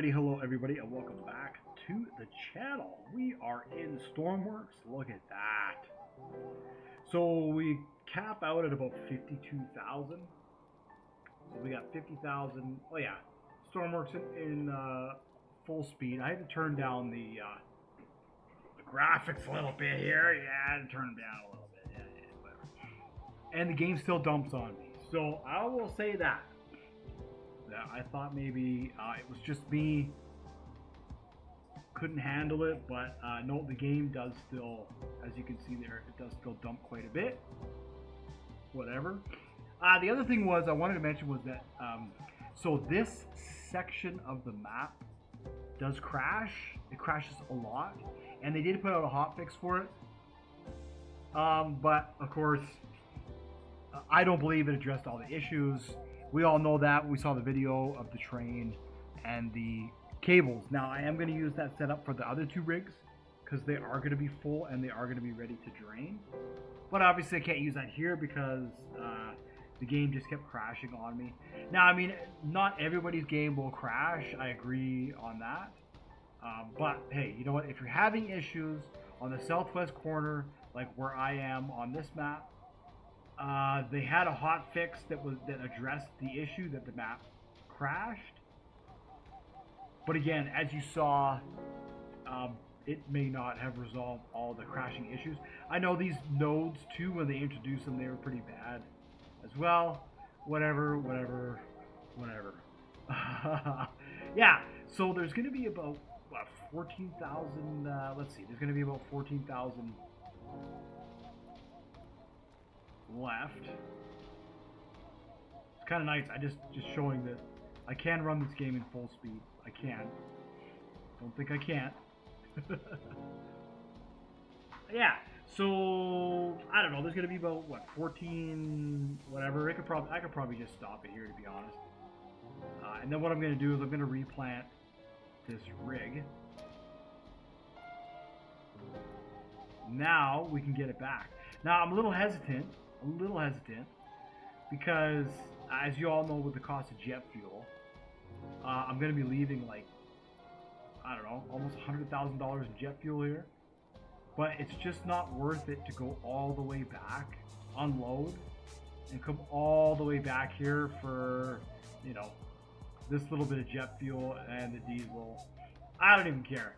Alrighty, hello everybody, and welcome back to the channel. We are in Stormworks. Look at that. So we cap out at about 52,000. So we got 50,000. Oh yeah, Stormworks in full speed. I had to turn down the graphics a little bit here. Yeah, I had to turn them down a little bit. Yeah, whatever. And the game still dumps on me. So I will say that. I thought maybe it was just me couldn't handle it, but no, the game does still, as you can see there, it does still dump quite a bit. Whatever. The other thing was I wanted to mention was that so this section of the map does crash. It crashes a lot, and they did put out a hotfix for it. But of course, I don't believe it addressed all the issues. We all know that. We saw the video of the train and the cables. Now, I am going to use that setup for the other two rigs because they are going to be full and they are going to be ready to drain. But obviously, I can't use that here because the game just kept crashing on me. Now, I mean, not everybody's game will crash. I agree on that. But, hey, you know what? If you're having issues on the southwest corner, like where I am on this map, they had a hot fix that addressed the issue that the map crashed. But again, as you saw, it may not have resolved all the crashing issues. I know these nodes too, when they introduced them, they were pretty bad as well. Whatever. Yeah, so there's going to be about 14,000. Let's see, there's going to be about 14,000 left. It's kind of nice. I just showing that I can run this game in full speed. I can. Don't think I can't. Yeah. So I don't know. There's gonna be about what 14, whatever. I could probably just stop it here, to be honest. And then what I'm gonna do is I'm gonna replant this rig. Now we can get it back. Now I'm a little hesitant because, as you all know, with the cost of jet fuel, I'm going to be leaving like, I don't know, almost $100,000 in jet fuel here. But it's just not worth it to go all the way back, unload, and come all the way back here for, you know, this little bit of jet fuel and the diesel. I don't even care.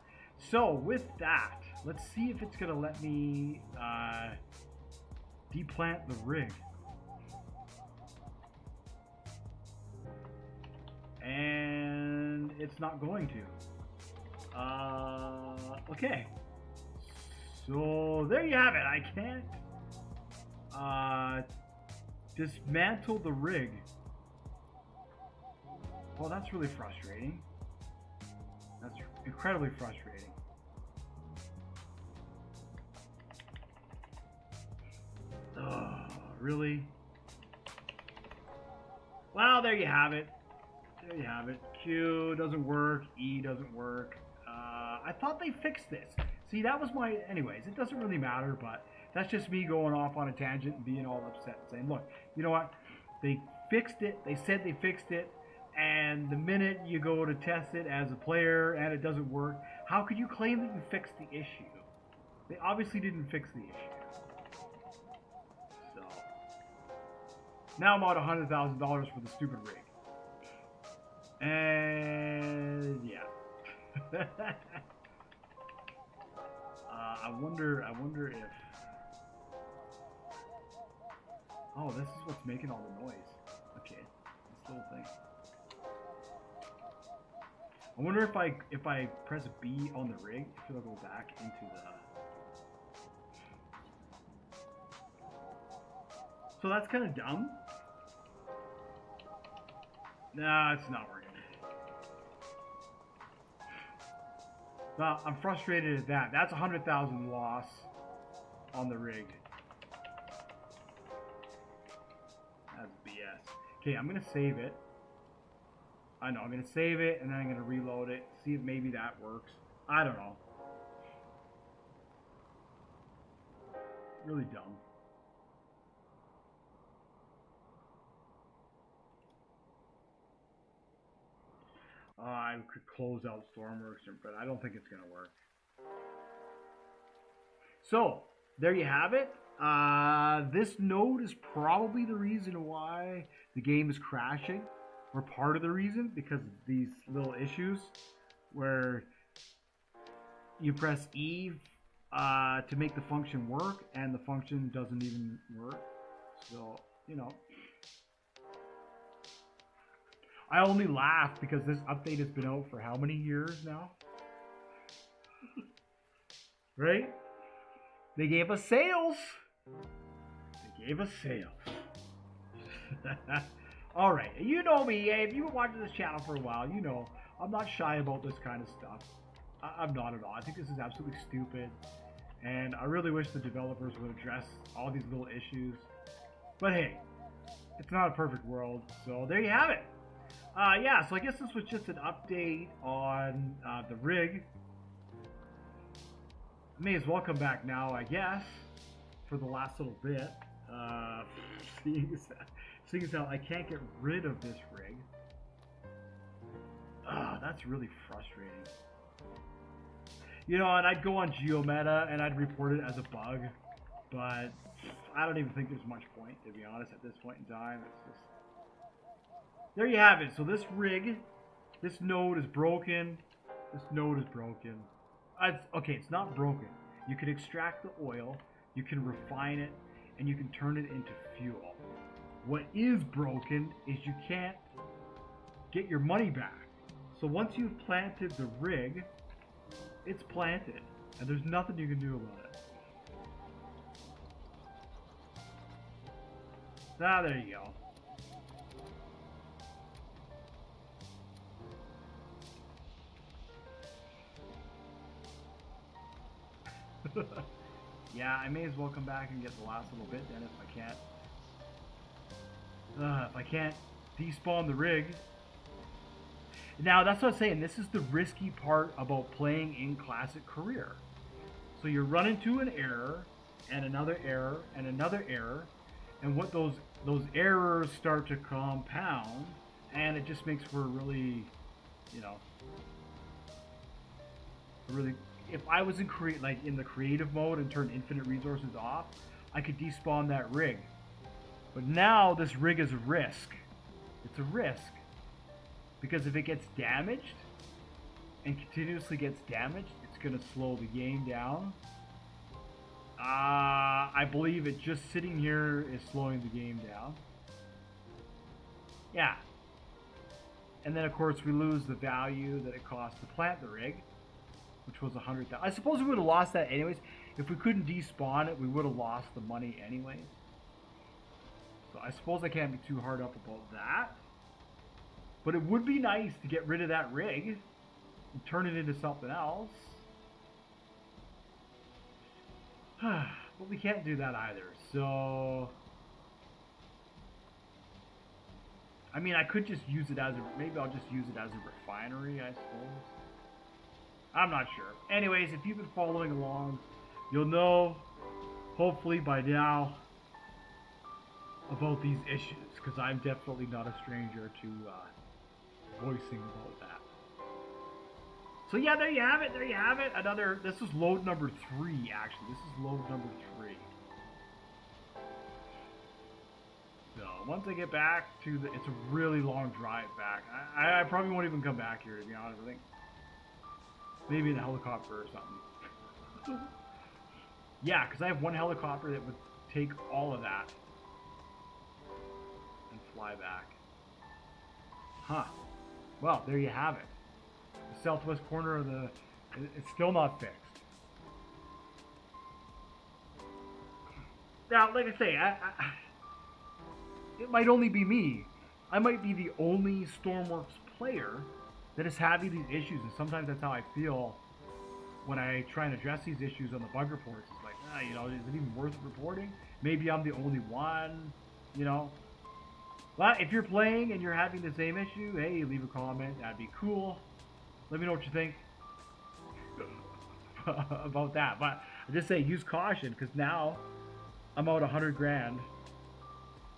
So with that, let's see if it's going to let me deplant the rig. And it's not going to. Okay. So there you have it. I can't dismantle the rig. Well, that's really frustrating. That's incredibly frustrating. Really? Well, there you have it. There you have it. Q doesn't work. E doesn't work. I thought they fixed this. See, that was my... Anyways, it doesn't really matter, but that's just me going off on a tangent and being all upset and saying, look, you know what? They fixed it. They said they fixed it. And the minute you go to test it as a player and it doesn't work, how could you claim that you fixed the issue? They obviously didn't fix the issue. So, now I'm out $100,000 for the stupid rig. And yeah. I wonder if... Oh, this is what's making all the noise. Okay, this little thing. I wonder if I press B on the rig, if it'll go back into the... So that's kind of dumb. Nah, it's not working. Well, I'm frustrated at that. That's 100,000 loss on the rig. That's BS. Okay, I'm gonna save it. I know, I'm gonna save it and then I'm gonna reload it, see if maybe that works. I don't know. Really dumb. I could close out Stormworks, but I don't think it's going to work. So, there you have it. This node is probably the reason why the game is crashing, or part of the reason, because of these little issues where you press E to make the function work, and the function doesn't even work. So, you know. I only laugh because this update has been out for how many years now? Right? They gave us sales. They gave us sales. Alright, you know me. If you've been watching this channel for a while, you know I'm not shy about this kind of stuff. I'm not at all. I think this is absolutely stupid. And I really wish the developers would address all these little issues. But hey, it's not a perfect world. So there you have it. Yeah, so I guess this was just an update on the rig. I may as well come back now, I guess, for the last little bit. Seeing as how I can't get rid of this rig. That's really frustrating. You know, and I'd go on GeoMeta and I'd report it as a bug, but I don't even think there's much point, to be honest, at this point in time. It's just... There you have it. So this rig, this node is broken. This node is broken. Okay, it's not broken. You can extract the oil, you can refine it, and you can turn it into fuel. What is broken is you can't get your money back. So once you've planted the rig, it's planted, and there's nothing you can do about it. There you go. Yeah, I may as well come back and get the last little bit then if I can't despawn the rig. Now that's what I'm saying, this is the risky part about playing in Classic Career. So you run into an error, and another error, and another error, and what those errors start to compound, and it just makes for a really, you know, if I was in the creative mode and turned infinite resources off, I could despawn that rig. But now this rig is a risk. It's a risk. Because if it gets damaged and continuously gets damaged, it's going to slow the game down. I believe it just sitting here is slowing the game down. Yeah. And then of course we lose the value that it cost to plant the rig, which was 100,000. I suppose we would have lost that anyways. If we couldn't despawn it, we would have lost the money anyways. So I suppose I can't be too hard up about that. But it would be nice to get rid of that rig and turn it into something else. But we can't do that either. So, I mean, I could just use it as maybe I'll just use it as a refinery, I suppose. I'm not sure. Anyways, if you've been following along, you'll know, hopefully by now, about these issues, because I'm definitely not a stranger to voicing about that. So yeah, there you have it. There you have it. This is load number 3, actually. This is load number 3. So once I get back to it's a really long drive back. I probably won't even come back here, to be honest. I think maybe in a helicopter or something. Yeah, because I have one helicopter that would take all of that and fly back. Huh. Well, there you have it. The southwest corner of it's still not fixed. Now, like I say, it might only be me. I might be the only Stormworks player that is having these issues, and sometimes that's how I feel when I try and address these issues on the bug reports. It's like, you know, is it even worth reporting? Maybe I'm the only one, you know. But if you're playing and you're having the same issue, hey, leave a comment. That'd be cool. Let me know what you think about that. But I just say use caution, because now I'm out 100 grand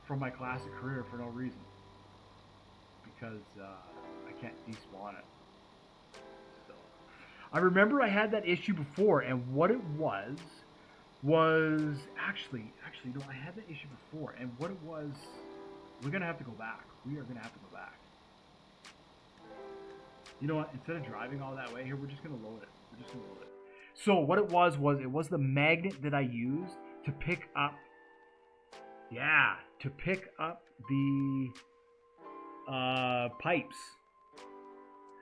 from my Classic Career for no reason. Because I can't despawn it. So, I remember I had that issue before, and what it was actually no, I had that issue before, and what it was, we're gonna have to go back. We are gonna have to go back. You know what? Instead of driving all that way here, we're just gonna load it. We're just gonna load it. So what it was it was the magnet that I used to pick up. Yeah, to pick up the pipes.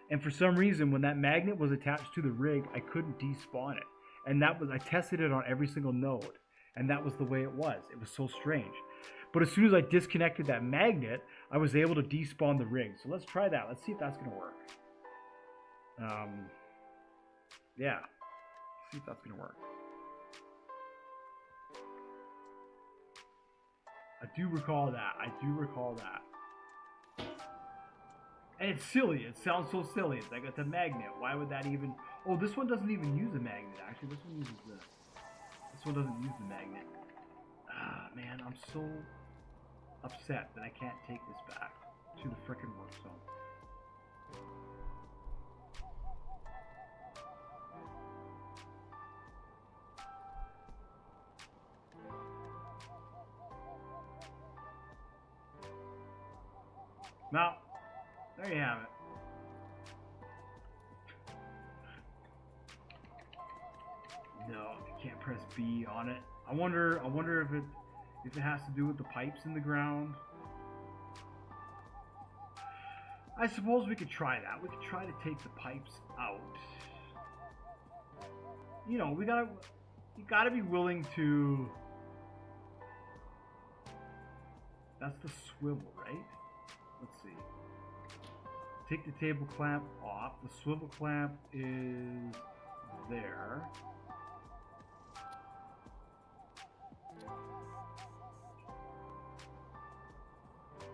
And for some reason, when that magnet was attached to the rig, I couldn't despawn it. And that was, I tested it on every single node, and that was the way it was. It was so strange. But as soon as I disconnected that magnet, I was able to despawn the rig. So let's try that. Let's see if that's going to work. Yeah. Let's see if that's going to work. I do recall that. And it's silly. It sounds so silly. It's like it's a magnet. Why would that even... Oh, this one doesn't even use a magnet, actually. This one uses this. This one doesn't use the magnet. Ah, man, I'm so upset that I can't take this back to the frickin' work zone. Now, there you have it. No, you can't press B on it. I wonder if it has to do with the pipes in the ground. I suppose we could try that. We could try to take the pipes out. You know, you gotta be willing to. That's the swivel, right? Let's see. Take the table clamp off. The swivel clamp is there.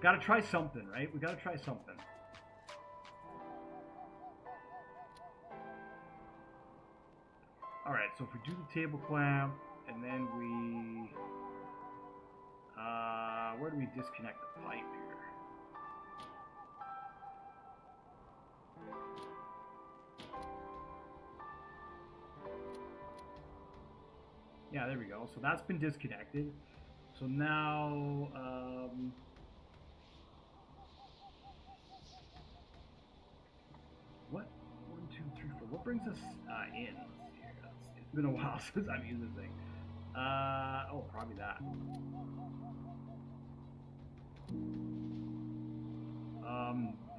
Gotta try something, right? We gotta try something. Alright, so if we do the table clamp, and then we... where do we disconnect the pipe here? Yeah, there we go. So that's been disconnected. So now, what? 1, 2, 3, 4. What brings us in? Let's see here. It's been a while since I've used this thing. Oh, probably that.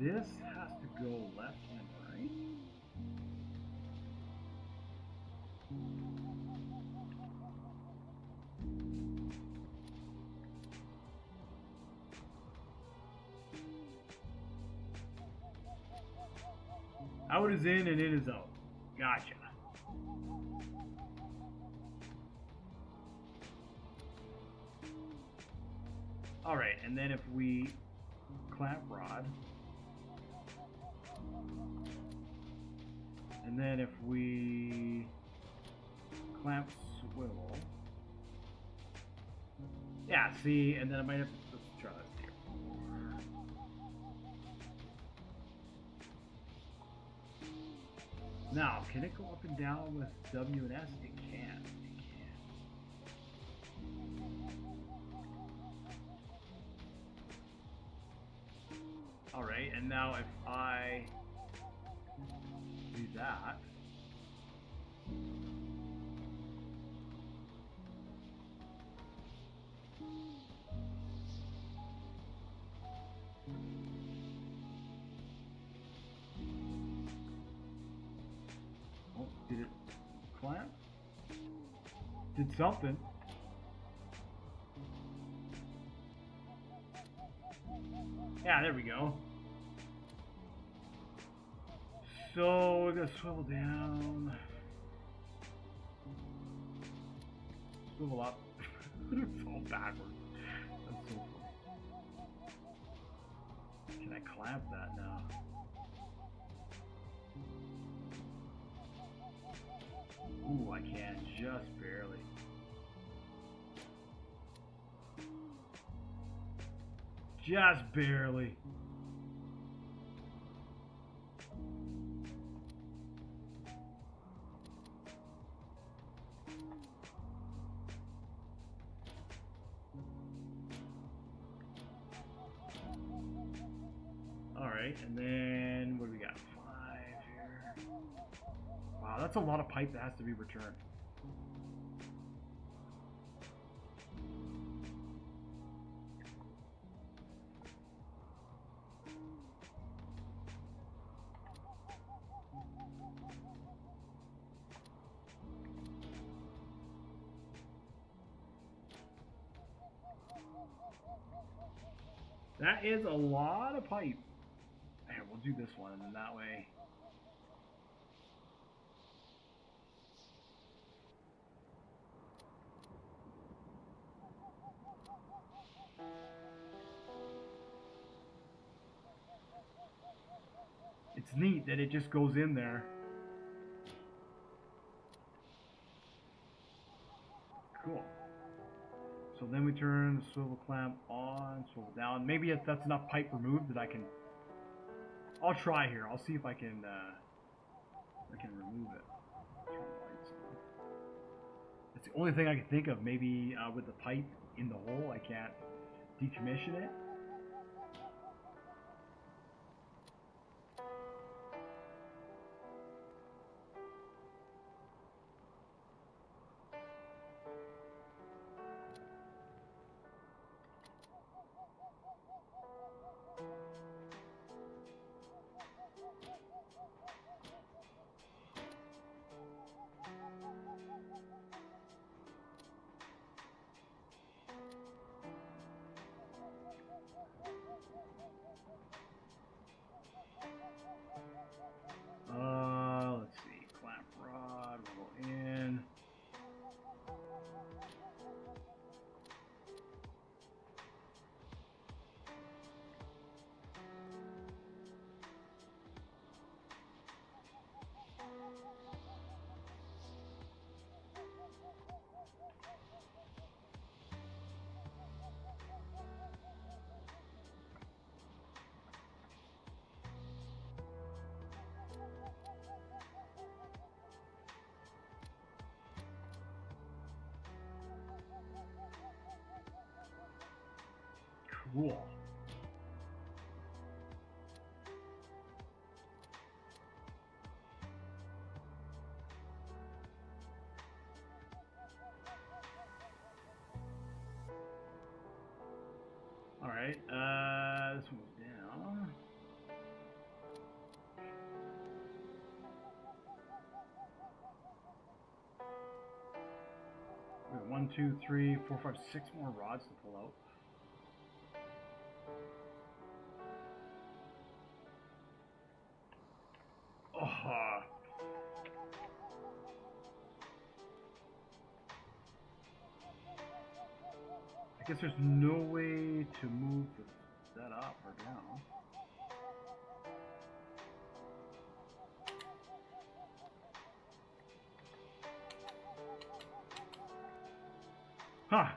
This has to go left and right. Out is in and in is out. Gotcha. Alright, and then if we clamp rod, and then if we clamp swivel, yeah, see, and then I might have to, let's try this here. Now, can it go up and down with W and S? It can. Alright, and now if I do that, oh, did it clamp? Did something. Yeah, there we go. So we're gonna swivel down, swivel up. It's all backwards. That's so funny. Can I clamp that now? Ooh, I can, just barely. Just barely. Alright, and then what do we got? 5 here. Wow, that's a lot of pipe that has to be returned. That is a lot of pipe. Here, we'll do this one, and then that way. It's neat that it just goes in there. Cool. So then we turn the swivel clamp on, swivel down. Maybe if that's enough pipe removed that I can. I'll try here. I'll see if I can remove it. Turn the lights on. It's the only thing I can think of. Maybe with the pipe in the hole, I can't decommission it. Let's see. Clamp rod will go in. Cool. All right. This one goes down. We have 1, 2, 3, 4, 5, 6 more rods to pull out. I guess there's no way to move that up or down. Huh.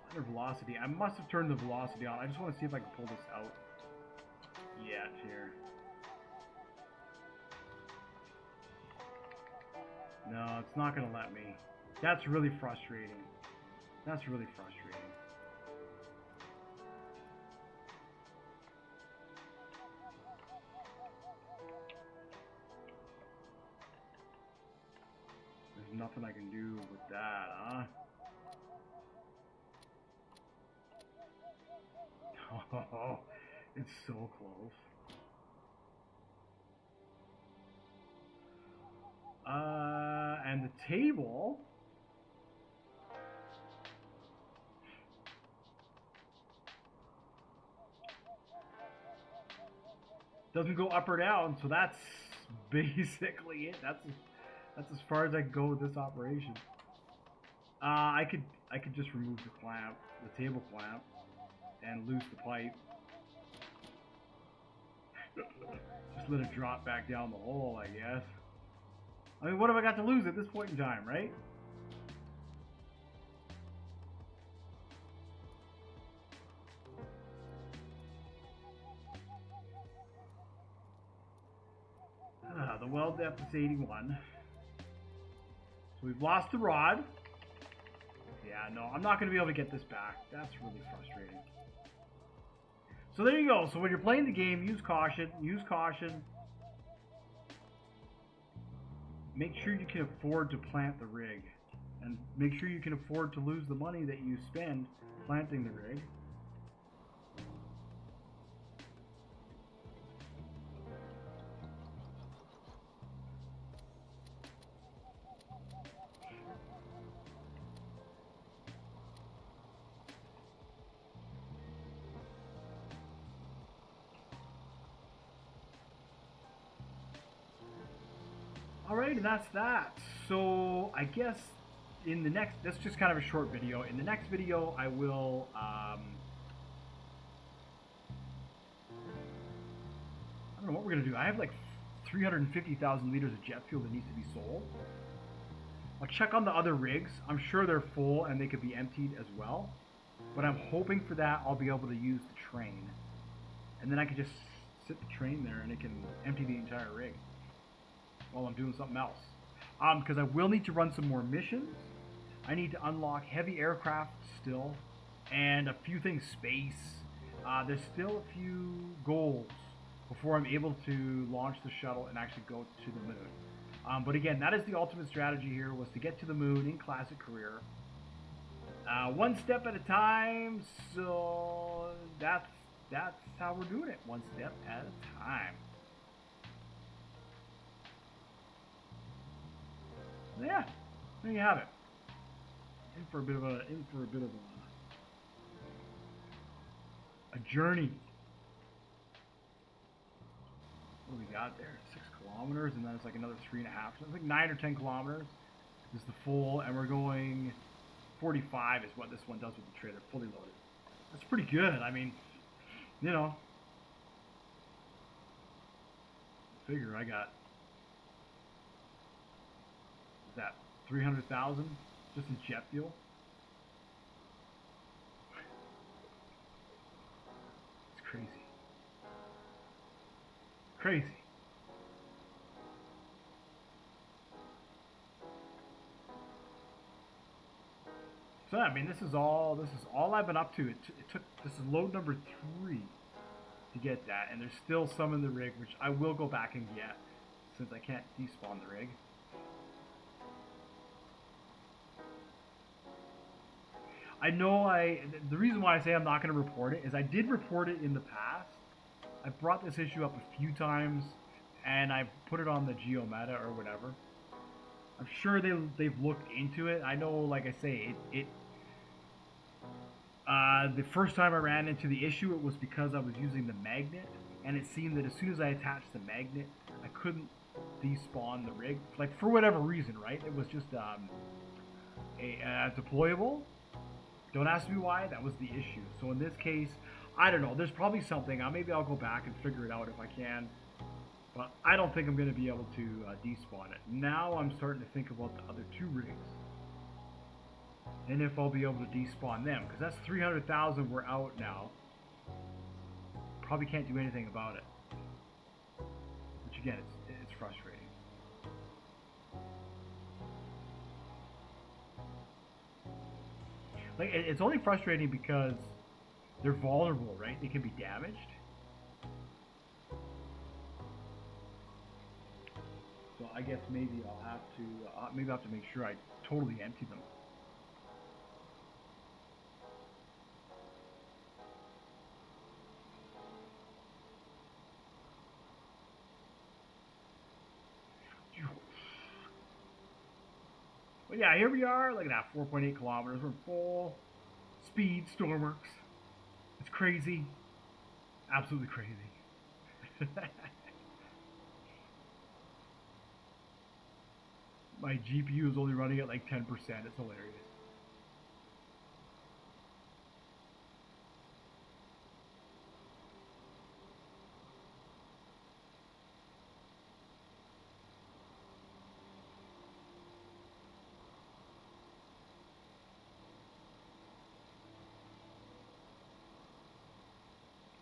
Slider velocity. I must have turned the velocity on. I just want to see if I can pull this out yet here. No, it's not going to let me. That's really frustrating. That's really frustrating. There's nothing I can do with that, huh? Oh, it's so close. And the table doesn't go up or down, so that's basically it. That's as far as I can go with this operation. I could just remove the clamp, the table clamp, and loose the pipe. Just let it drop back down the hole, I guess. I mean, what have I got to lose at this point in time, right? The weld depth is 81. So we've lost the rod. Yeah, no, I'm not going to be able to get this back. That's really frustrating. So there you go. So when you're playing the game, use caution. Use caution. Make sure you can afford to plant the rig. And make sure you can afford to lose the money that you spend planting the rig. Alright, and that's that. So I guess in the next, that's just kind of a short video. In the next video, I will, I don't know what we're going to do. I have like 350,000 liters of jet fuel that needs to be sold. I'll check on the other rigs. I'm sure they're full and they could be emptied as well. But I'm hoping for that I'll be able to use the train. And then I can just sit the train there and it can empty the entire rig while I'm doing something else. Because I will need to run some more missions. I need to unlock heavy aircraft still, and a few things space. There's still a few goals before I'm able to launch the shuttle and actually go to the moon. But again, that is the ultimate strategy here, was to get to the moon in Classic Career. One step at a time, so that's how we're doing it, one step at a time. Yeah, there you have it. In for a bit of a journey. What do we got there? 6 kilometers, and then it's like another 3.5. So it's like 9 or 10 kilometers is the full, and we're going 45 is what this one does with the trailer, fully loaded. That's pretty good. I mean, you know, figure I got that 300,000 just in jet fuel. It's crazy. Crazy. So I mean, this is all I've been up to. It took, this is load number 3 to get that, and there's still some in the rig, which I will go back and get since I can't despawn the rig. I know the reason why I say I'm not going to report it is I did report it in the past. I've brought this issue up a few times, and I've put it on the GeoMeta or whatever. I'm sure they've looked into it. I know, like I say, the first time I ran into the issue, it was because I was using the magnet, and it seemed that as soon as I attached the magnet, I couldn't despawn the rig, like for whatever reason, right? It was just a deployable. Don't ask me why, that was the issue. So in this case, I don't know, there's probably something. Maybe I'll go back and figure it out if I can. But I don't think I'm going to be able to despawn it. Now I'm starting to think about the other 2 rigs. And if I'll be able to despawn them. Because that's 300,000 we're out now. Probably can't do anything about it. Which again, it's frustrating. Like, it's only frustrating because they're vulnerable, right? They can be damaged. So I guess maybe I'll have to make sure I totally empty them. But yeah, here we are. Look at that, 4.8 kilometers. We're full speed Stormworks. It's crazy. Absolutely crazy. My GPU is only running at like 10%. It's hilarious.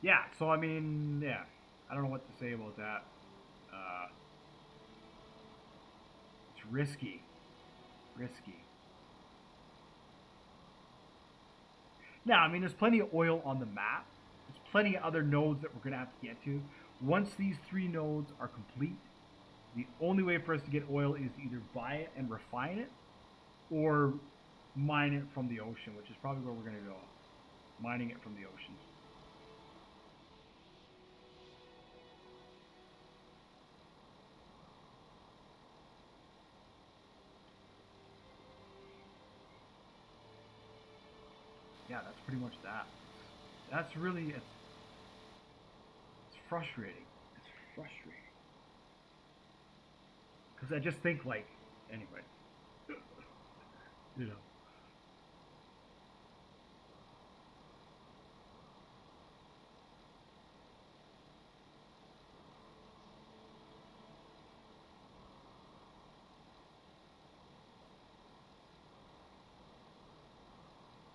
Yeah, so I mean, yeah, I don't know what to say about that. It's risky. Risky. Now, I mean, there's plenty of oil on the map. There's plenty of other nodes that we're going to have to get to. Once these 3 nodes are complete, the only way for us to get oil is to either buy it and refine it or mine it from the ocean, which is probably where we're going to go. Mining it from the ocean. Yeah, that's pretty much that. That's really, it's frustrating. It's frustrating. Because I just think, like, anyway, you know.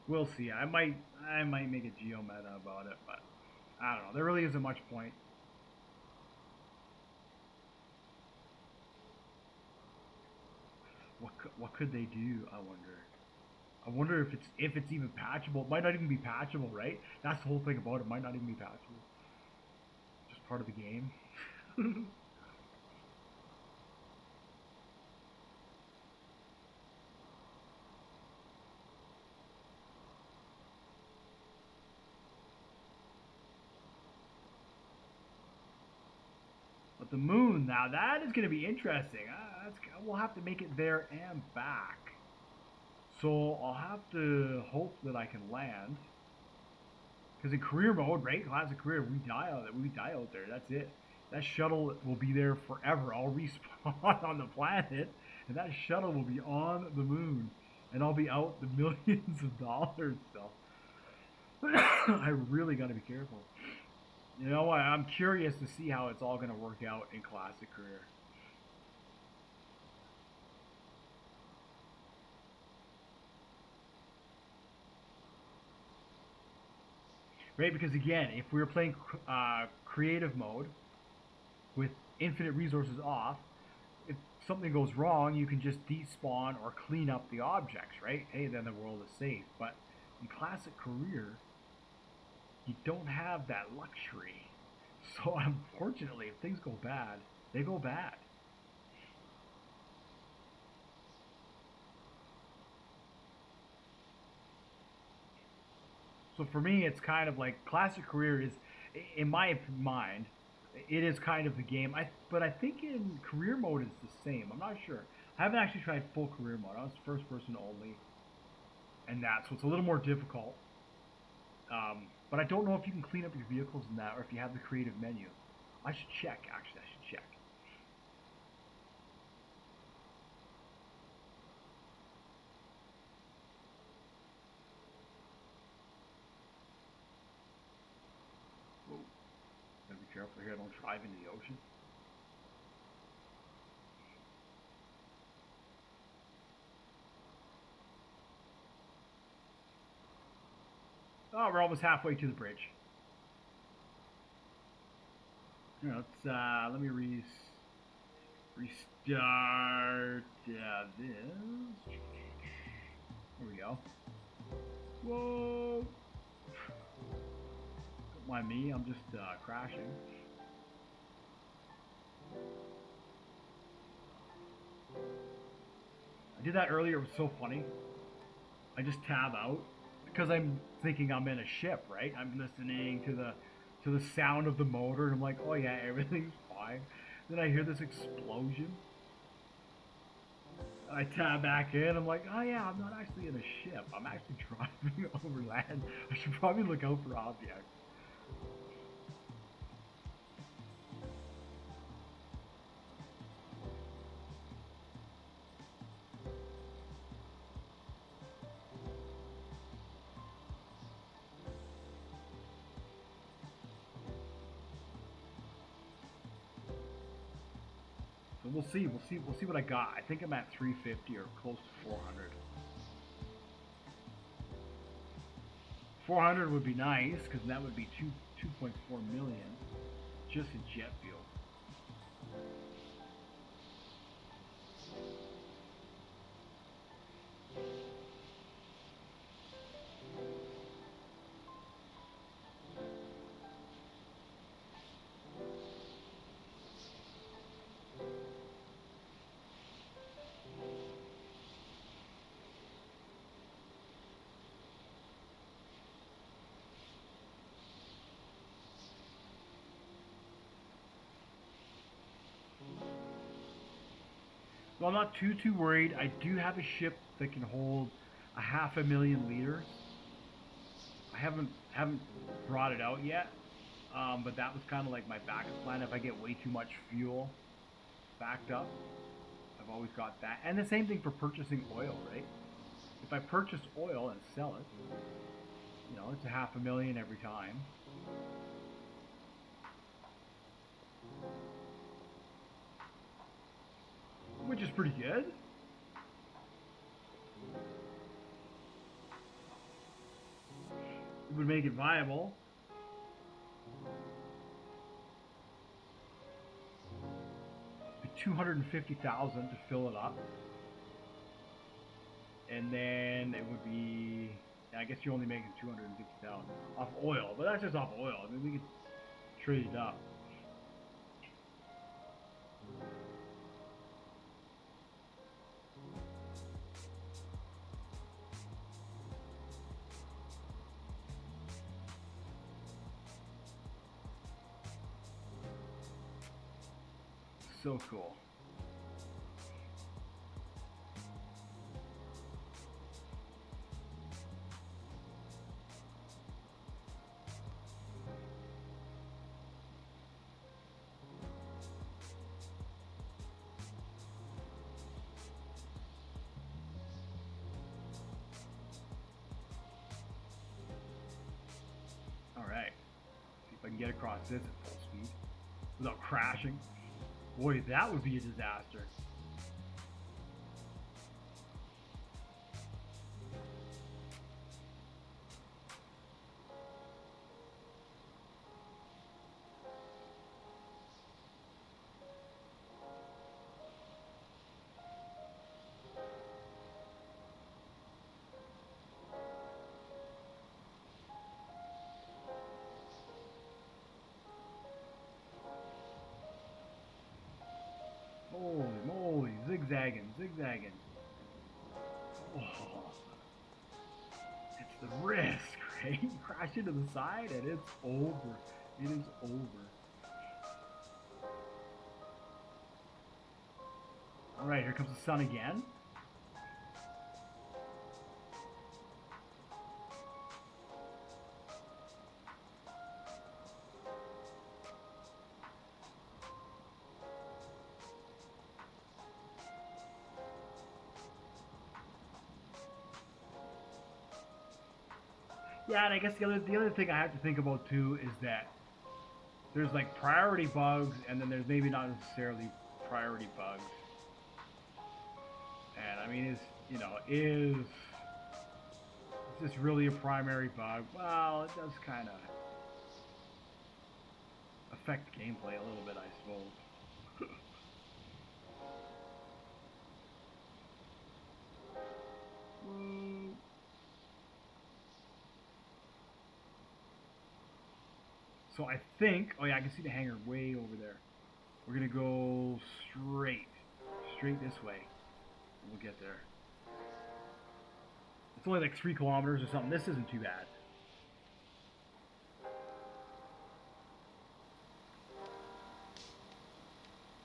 We'll see. I might make a geometa about it, but I don't know. There really isn't much point. What could they do? I wonder. I wonder if it's even patchable. It might not even be patchable, right? That's the whole thing about it. It might not even be patchable. Just part of the game. But the moon now, that is going to be interesting. We'll have to make it there and back. So I'll have to hope that I can land. Because in career mode, right? Classic career, we die out there. That's it. That shuttle will be there forever. I'll respawn on the planet, and that shuttle will be on the moon, and I'll be out the millions of dollars. So I really got to be careful. You know what? I'm curious to see how it's all going to work out in classic career. Right? Because again, if we were playing creative mode with infinite resources off, if something goes wrong, you can just despawn or clean up the objects, right? Hey, then the world is safe. But in classic career, you don't have that luxury. So unfortunately, if things go bad, they go bad. So for me, it's kind of like classic career is, in my mind, it is kind of the game. But I think in career mode it's the same. I'm not sure. I haven't actually tried full career mode. I was first person only, and that so it's a little more difficult. But I don't know if you can clean up your vehicles in that, or if you have the creative menu. I should check. Actually, I should check. Whoa. Gotta be careful here. I don't drive into the ocean. Oh, we're almost halfway to the bridge. You know, let me restart this. Here we go. Whoa! Don't mind me, I'm just crashing. I did that earlier, it was so funny. I just tab out because I'm thinking I'm in a ship, right? I'm listening to the sound of the motor, and I'm like, oh yeah, everything's fine. Then I hear this explosion. I tab back in. I'm like, oh yeah, I'm not actually in a ship. I'm actually driving over land. I should probably look out for objects. So we'll see. We'll see what I got. I think I'm at 350 or close to 400. 400 would be nice because that would be 2.4 million just in jet fuel. So I'm not too worried. I do have a ship that can hold a 500,000 liters. I haven't brought it out yet, but that was kind of like my backup plan. If I get way too much fuel backed up, I've always got that. And the same thing for purchasing oil, right? If I purchase oil and sell it, you know, it's a 500,000 every time. Which is pretty good. It would make it viable. It'd be 250,000 to fill it up. And then it would be, I guess you're only making 250,000 off oil, but that's just off oil. I mean, we could trade it up. So cool. All right. See if I can get across this at full speed without crashing. Boy, that would be a disaster. Holy moly, zigzagging. Oh, it's the risk, right? You crash into the side and it's over. It is over. All right, here comes the sun again. Yeah, and I guess the other thing I have to think about too is that there's like priority bugs, and then there's maybe not necessarily priority bugs. And I mean, is this really a primary bug? Well, it does kind of affect gameplay a little bit, I suppose. So I think, oh yeah, I can see the hangar way over there. We're gonna go straight this way, and we'll get there. It's only like 3 kilometers or something. This isn't too bad.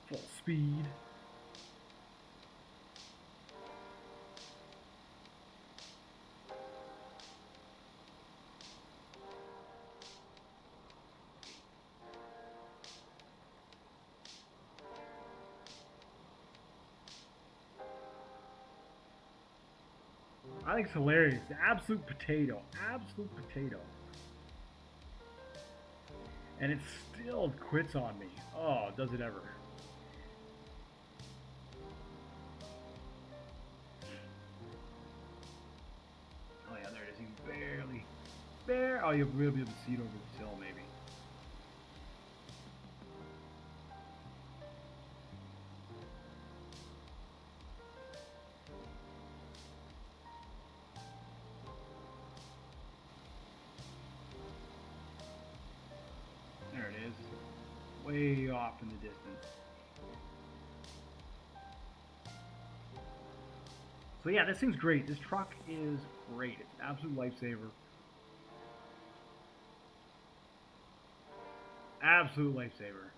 Full speed. I think it's hilarious. The absolute potato. Absolute potato. And it still quits on me. Oh, does it ever. Oh yeah, there it is. You barely. Oh, you'll be able to see it over the sill, maybe. There it is. Way off in the distance. So yeah, this thing's great. This truck is great. It's an absolute lifesaver. Absolute lifesaver.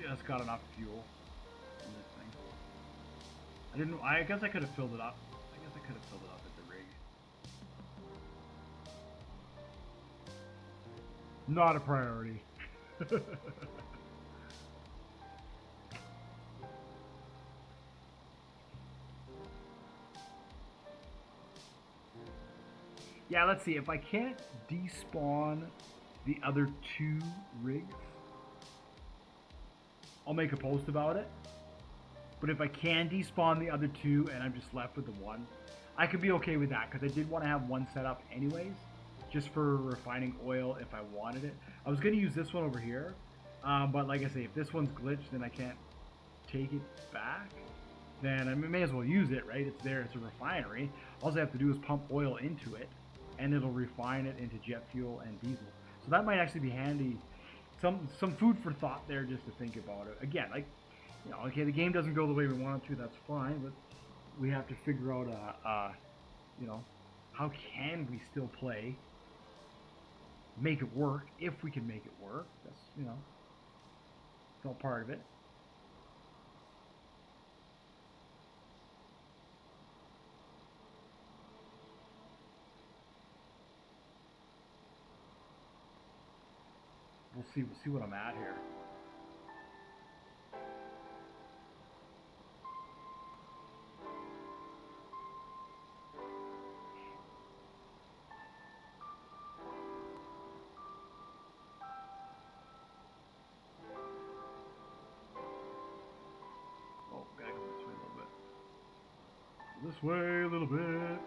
just got enough fuel in this thing. I didn't. I guess I could have filled it up. I guess I could have filled it up at the rig. Not a priority. Yeah, let's see. If I can't despawn the other 2 rigs, I'll make a post about it. But if I can despawn the other 2 and I'm just left with the 1, I could be okay with that, because I did want to have 1 set up anyways, just for refining oil if I wanted it. I was going to use this one over here, but like I say, if this one's glitched and I can't take it back, then I may as well use it, right? It's there, it's a refinery. All I have to do is pump oil into it, and it'll refine it into jet fuel and diesel. So that might actually be handy. Some food for thought there, just to think about it. Again, like, you know, okay, the game doesn't go the way we want it to, that's fine, but we have to figure out, you know, how can we still play, make it work, if we can make it work. That's, you know, it's all part of it. We'll see what I'm at here. Oh, gotta go this way a little bit. This way a little bit.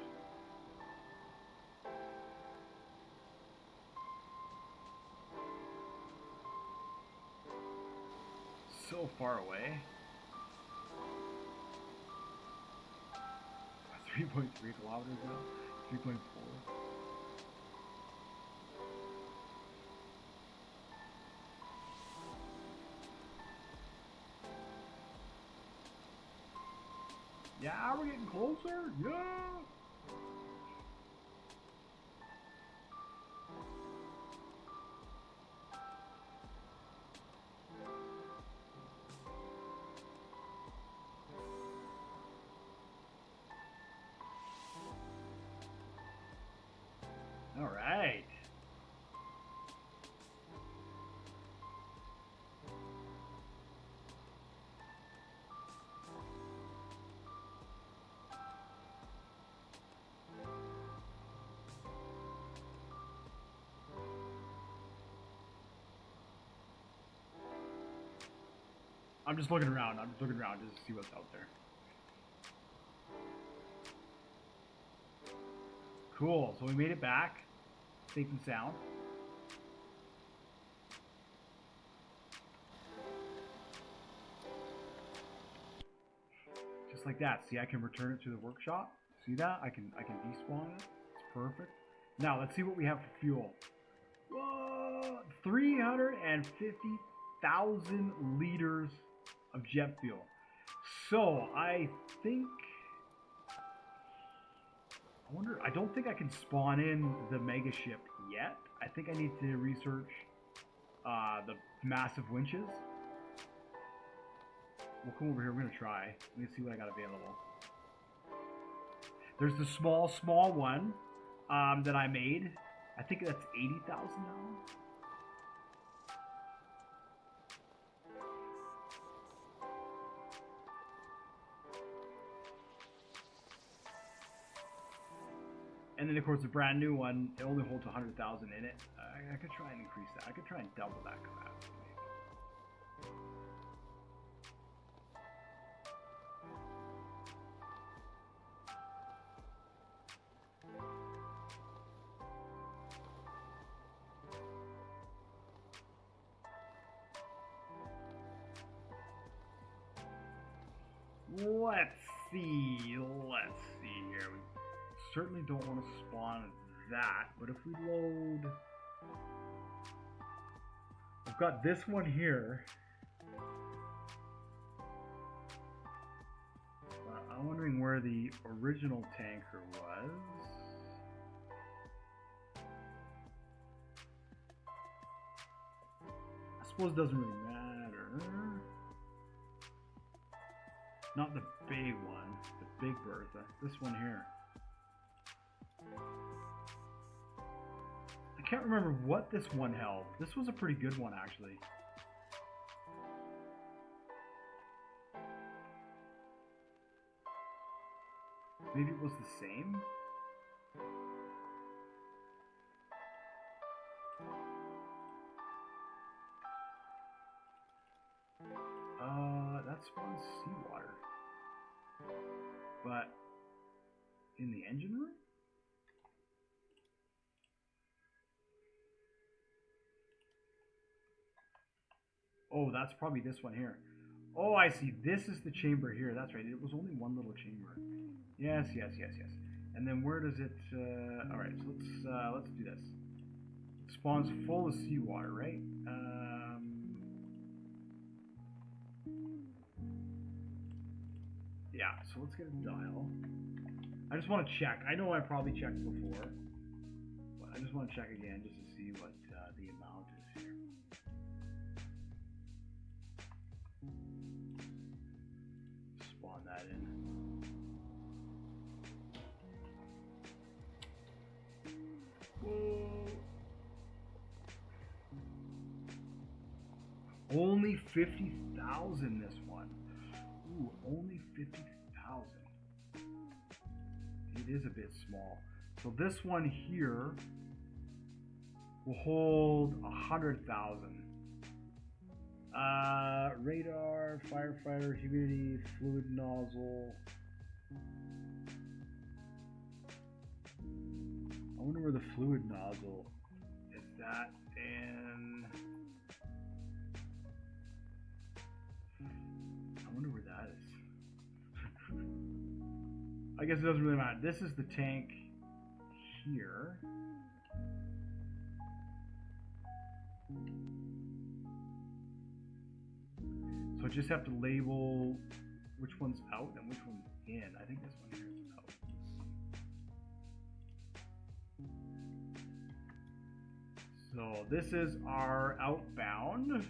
So far away. 3.3 kilometers now. 3.4. Yeah, we're getting closer. Yeah. All right. I'm just looking around. I'm just looking around just to see what's out there. Cool. So we made it back, safe and sound. Just like that. See, I can return it to the workshop. See that? I can despawn it. It's perfect. Now let's see what we have for fuel. Whoa! 350,000 liters of jet fuel. So I think, I don't think I can spawn in the mega ship yet. I think I need to research the massive winches. We'll come over here. We're gonna try. Let me see what I got available. There's the small one that I made. I think that's $80,000. And then, of course, the brand new one, it only holds 100,000 in it. I could try and increase that. I could try and double that capacity. Let's see here. We certainly don't want to spawn that, but if we load, I've got this one here. I'm wondering where the original tanker was. I suppose it doesn't really matter. Not the big one, the big Bertha. This one here. I can't remember what this one held. This was a pretty good one, actually. Maybe it was the same? That's one seawater. But in the engine room? Oh, that's probably this one here. Oh, I see. This is the chamber here. That's right. It was only one little chamber. Yes, yes, yes, yes. And then where does it? All right. So let's do this. It spawns full of seawater, right? Yeah. So let's get a dial. I just want to check. I know I probably checked before, but I just want to check again just to see what the amount is here. Spawn that in. Whoa. Only 50,000 this one. Ooh, only 50,000. It is a bit small. So this one here will hold 100,000. Radar, firefighter, humidity, fluid nozzle. I wonder where the fluid nozzle is. That in. I wonder where that is. I guess it doesn't really matter. This is the tank here. So I just have to label which one's out and which one's in. I think this one here is out. So this is our outbound.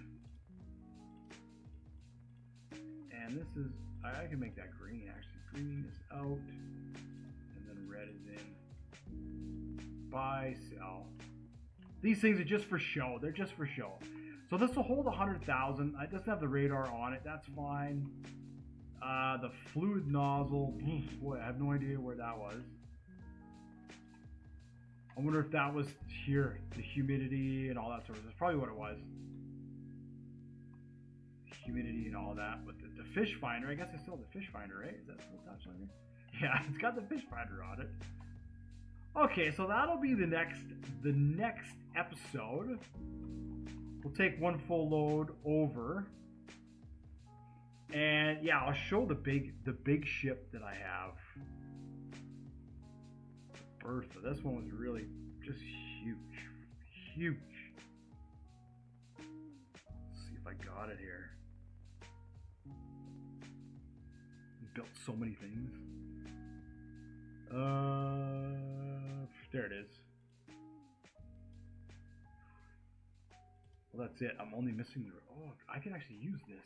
And this is, I can make that green actually. Green is out. And then red is in. Buy, sell. These things are just for show. They're just for show. So this will hold 100,000. It doesn't have the radar on it. That's fine. The fluid nozzle. Boy, I have no idea where that was. I wonder if that was here. The humidity and all that sort of. That's probably what it was. Humidity and all that. But the fish finder. I guess I still have the fish finder, right? Is that still attached on here? Yeah, it's got the fish finder on it. Okay, so that'll be the next episode. We'll take one full load over, and yeah, I'll show the big ship that I have. Bertha. This one was really just huge, huge. Let's see if I got it here. Built so many things. There it is. Well, that's it. I'm only missing the. Oh, I can actually use this.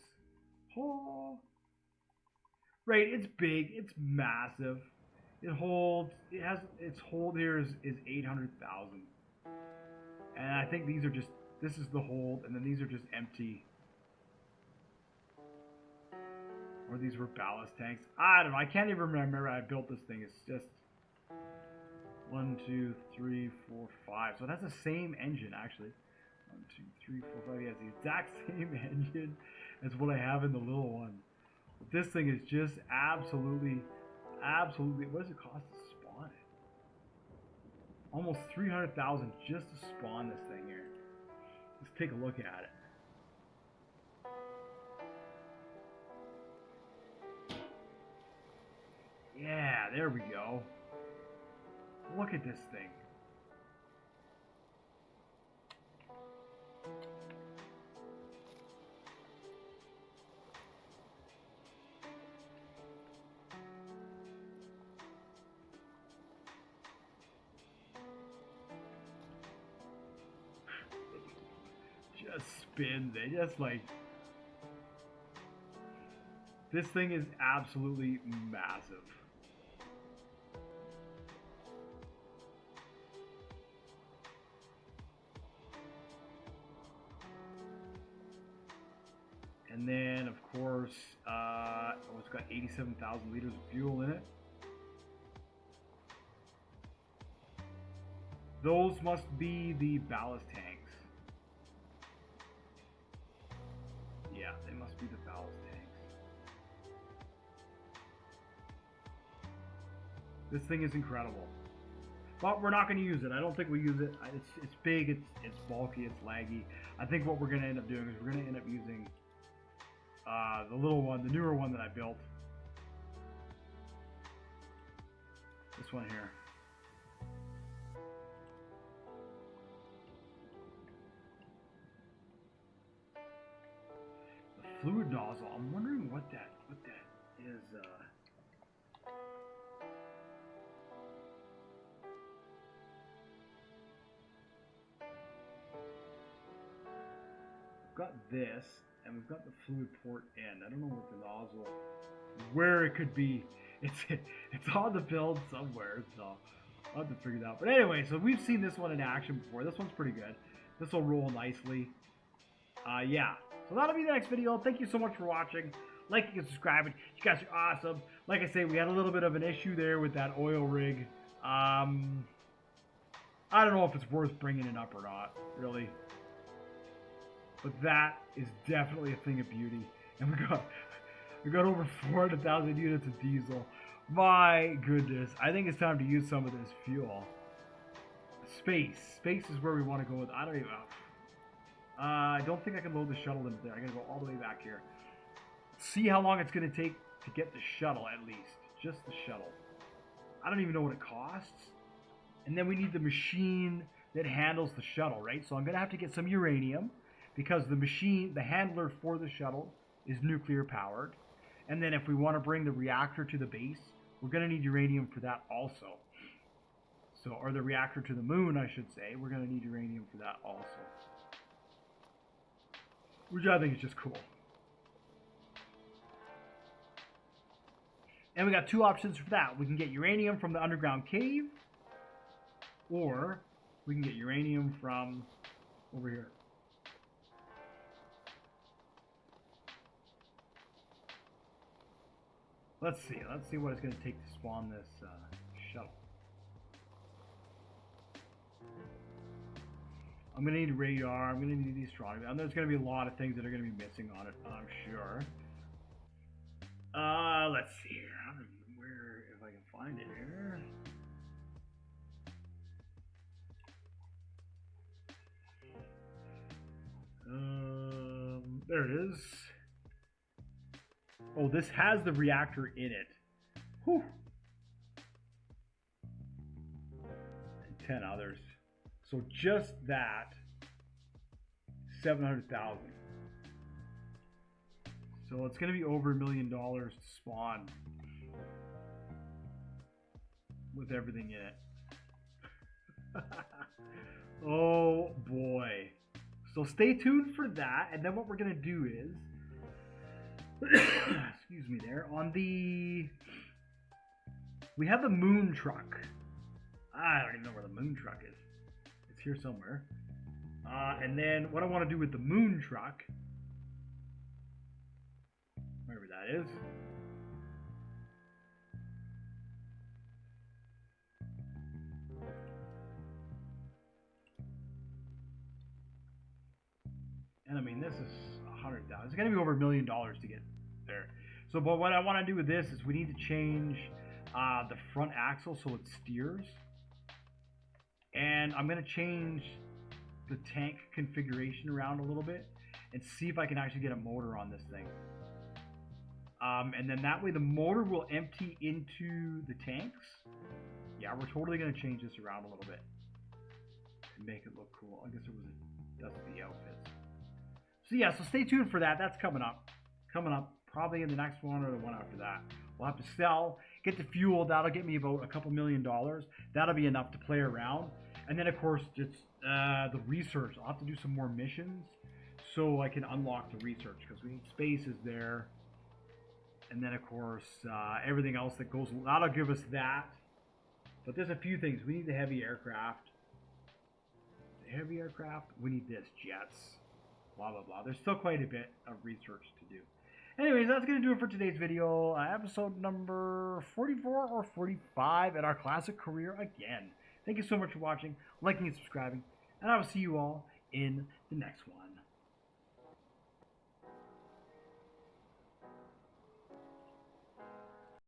Oh, right. It's big. It's massive. It holds. It has its hold here is 800,000. And I think these are just. This is the hold, and then these are just empty. Or these were ballast tanks. I don't know. I can't even remember. I built this thing. It's just 1, 2, 3, 4, 5. So that's the same engine actually. 1, 2, 3, 4, 5. Yeah, it's the exact same engine as what I have in the little one. But this thing is just absolutely. What does it cost to spawn it? Almost 300,000 just to spawn this thing here. Let's take a look at it. Yeah, there we go. Look at this thing. Just spins. They just like This thing is absolutely massive. And then, of course, it's got 87,000 liters of fuel in it. Those must be the ballast tanks. Yeah, they must be the ballast tanks. This thing is incredible. But we're not going to use it. I don't think we use it. It's big, it's bulky, it's laggy. I think what we're going to end up doing is we're going to end up using the little one, the newer one that I built. This one here. The fluid nozzle. I'm wondering what that is. We've got this, and we've got the fluid port end. I don't know what the nozzle, where it could be. It's on the build somewhere, so I'll have to figure it out. But anyway, so we've seen this one in action before. This one's pretty good. This will roll nicely. Yeah. So that'll be the next video. Thank you so much for watching. Liking and subscribing. You guys are awesome. Like I say, we had a little bit of an issue there with that oil rig. I don't know if it's worth bringing it up or not, really. But that is definitely a thing of beauty. And we got over 400,000 units of diesel. My goodness. I think it's time to use some of this fuel. Space. Space is where we want to go with. I don't even know. I don't think I can load the shuttle into there. I gotta go all the way back here. See how long it's gonna take to get the shuttle, at least. Just the shuttle. I don't even know what it costs. And then we need the machine that handles the shuttle, right? So I'm gonna have to get some uranium because the machine, the handler for the shuttle is nuclear powered. And then if we want to bring the reactor to the base, we're gonna need uranium for that also. So, or the reactor to the moon, I should say. We're gonna need uranium for that also. Which I think is just cool. And we got two options for that. We can get uranium from the underground cave, or we can get uranium from over here. Let's see what it's going to take to spawn this shuttle. I'm going to need radar, I'm going to need the astronomy, and there's going to be a lot of things that are going to be missing on it, I'm sure. Let's see here. I don't know where, if I can find it here. There it is. Oh, this has the reactor in it. Whew. And 10 others. So just that, 700,000. So it's going to be over $1 million to spawn with everything in it. Oh boy. So stay tuned for that. And then what we're going to do is, excuse me there, on the, we have the moon truck. I don't even know where the moon truck is. It's here somewhere. And then what I want to do with the moon truck, wherever that is, and I mean this is 100,000. It's going to be over $1 million to get there. So, but what I want to do with this is we need to change the front axle so it steers, and I'm going to change the tank configuration around a little bit and see if I can actually get a motor on this thing. And then that way the motor will empty into the tanks. Yeah, we're totally going to change this around a little bit and make it look cool. I guess it was that's the outfits. So yeah, so stay tuned for that. That's coming up. Probably in the next one or the one after that. We'll have to sell, get the fuel. That'll get me about a couple $1 million. That'll be enough to play around. And then of course, just the research. I'll have to do some more missions so I can unlock the research because we need spaces there. And then, of course, everything else that goes, that'll give us that. But there's a few things. We need the heavy aircraft. The heavy aircraft, we need this, jets, blah, blah, blah. There's still quite a bit of research to do. Anyways, that's going to do it for today's video. Episode number 44 or 45 in our classic career again. Thank you so much for watching, liking, and subscribing. And I will see you all in the next one.